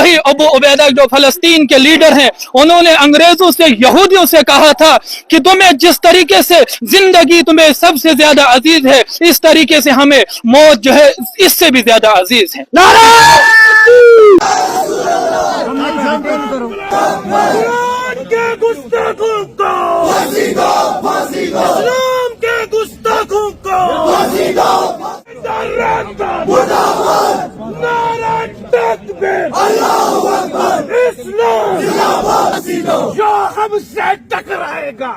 वही अबू उबैदा जो फलस्तीन के लीडर हैं, उन्होंने अंग्रेजों से, यहूदियों से कहा था कि तुम्हें जिस तरीके से जिंदगी तुम्हें सबसे ज्यादा अजीज है, इस तरीके से हमें मौत जो है इससे भी ज्यादा अजीज है। गुस्ताखों को फांसी दो, फांसी दो, इस्लाम के गुस्ताखों को फांसी दो, मुर्दाबाद, नारा तकबीर, अल्लाहू अकबर, इस्लाम जिंदाबाद, फांसी दो, जो हमसे टकराएगा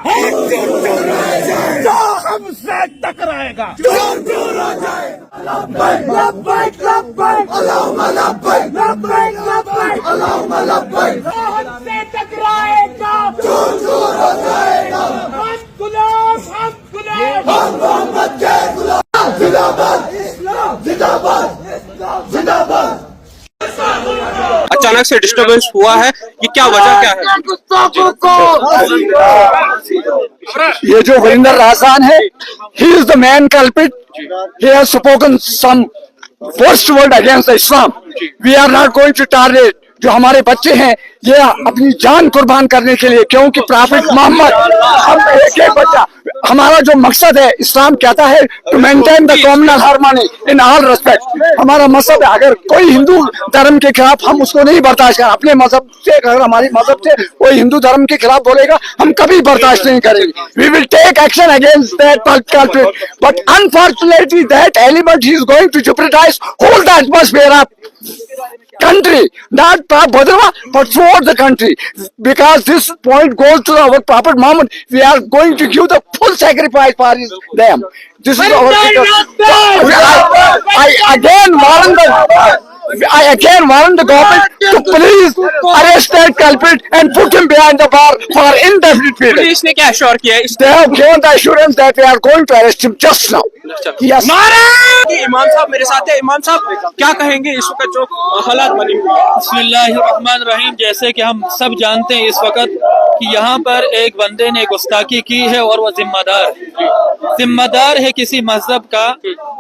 जो हमसे टकराएगा चोर चोर हो जाए। लब्बैक लब्बैक लब्बैक अल्लाहुम्मा लब्बैक लब्बैक लब्बैक अल्लाहुम्मा लब्बैक, जो हमसे टकराएगा चोर चोर हो जाएगा। हम गुलाम हम मोहम्मद के गुलाम। जिंदाबाद इस्लाम, जिंदाबाद जिंदाबाद। अचानक से डिस्टर्बेंस हुआ है, ये क्या वजह क्या है? ये जो वरिंदर रासान है, he is the main culprit. He has spoken some worst word against Islam. We are not going to tolerate. जो हमारे बच्चे हैं ये अपनी जान कुर्बान करने के लिए, क्योंकि प्रॉफिट मोहम्मद, हम एक बच्चा, हमारा जो मकसद है, इस्लाम कहता है to maintain the communal harmony in all respect. हमारा मजहब है, अगर कोई हिंदू धर्म के खिलाफ, हम उसको नहीं बर्दाश्त करें। अपने मजहब से, अगर हमारे मजहब से कोई हिंदू धर्म के खिलाफ बोलेगा, हम कभी बर्दाश्त नहीं करेंगे। We will take action against that culprit, but unfortunately that element is going to jeopardize whole the atmosphere of country, not Bhadrava, but throughout the country. Because this point goes to our Prophet Muhammad, we are going to give the full sacrifice for them. This is our I again warn the government to please arrest that culprit and put him behind the bar for indefinite period. Police ने क्या assure किया है? They have given the assurance that we are going to arrest him just now. Yes. इमाम साहब मेरे साथ है। इमाम साहब क्या कहेंगे इस वक्त जो हालात बनी हुई है? बिस्मिल्लाहिर्रहमानिर्रहीम। जैसे कि हम सब जानते हैं इस वक्त कि यहाँ पर एक बंदे ने गुस्ताखी की है और वो जिम्मेदार है किसी मजहब का।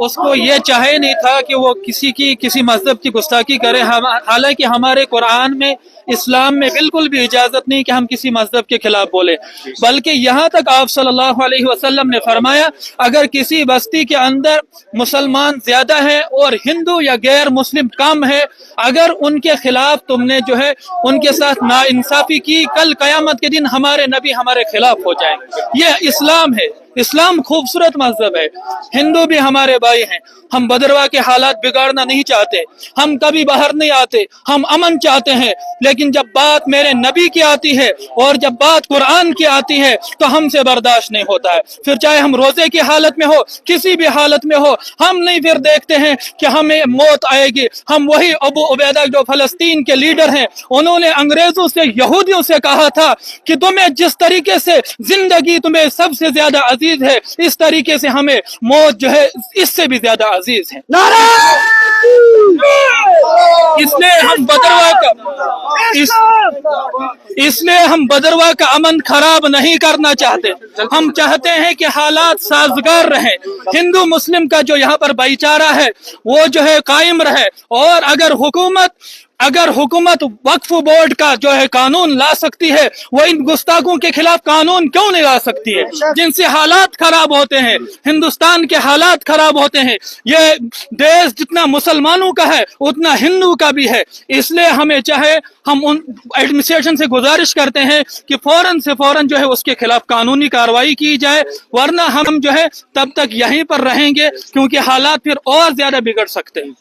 उसको ये चाहे नहीं था कि वो किसी मजहब की गुस्ताखी करे। हालांकि हमारे कुरान में, इस्लाम में बिल्कुल भी इजाजत नहीं कि हम किसी मजहब के खिलाफ बोले, बल्कि यहाँ तक आप सल्लल्लाहु अलैहि वसल्लम ने फरमाया, अगर किसी बस्ती के अंदर मुसलमान ज्यादा है और हिंदू या गैर मुस्लिम कम है, अगर उनके खिलाफ तुमने जो है उनके साथ नाइंसाफी की, कल कयामत के दिन हमारे नबी हमारे खिलाफ हो जाएंगे। ये इस्लाम है। इस्लाम खूबसूरत मजहब है। हिंदू भी हमारे भाई हैं। हम बदरवा के हालात बिगाड़ना नहीं चाहते, हम कभी बाहर नहीं आते, हम अमन चाहते हैं। लेकिन जब बात मेरे नबी की आती है और जब बात कुरान की आती है तो हमसे बर्दाश्त नहीं होता है। फिर चाहे हम रोजे की हालत में हो, किसी भी हालत में हो, हम नहीं फिर देखते हैं कि हमें मौत आएगी। हम वही अबू उबैदा जो फलस्तीन के लीडर हैं, उन्होंने अंग्रेजों से, यहूदियों से कहा था कि तुम्हें जिस तरीके से जिंदगी तुम्हें सबसे ज्यादा अजीज है, इस तरीके से हमें मौत जो है इससे भी ज्यादा अजीज है। इसलिए हम बदरवा का अमन खराब नहीं करना चाहते। हम चाहते हैं कि हालात साजगार रहे, हिंदू मुस्लिम का जो यहाँ पर भाईचारा है वो जो है कायम रहे। और अगर हुकूमत वक्फ बोर्ड का जो है कानून ला सकती है, वो इन गुस्ताखों के खिलाफ कानून क्यों नहीं ला सकती है, जिनसे हालात खराब होते हैं, हिंदुस्तान के हालात खराब होते हैं। ये देश जितना मुसलमानों का है उतना हिंदू का भी है। इसलिए हमें चाहे, हम उन एडमिनिस्ट्रेशन से गुजारिश करते हैं कि फौरन से फौरन जो है उसके खिलाफ कानूनी कार्रवाई की जाए, वरना हम जो है तब तक यहीं पर रहेंगे, क्योंकि हालात फिर और ज्यादा बिगड़ सकते हैं।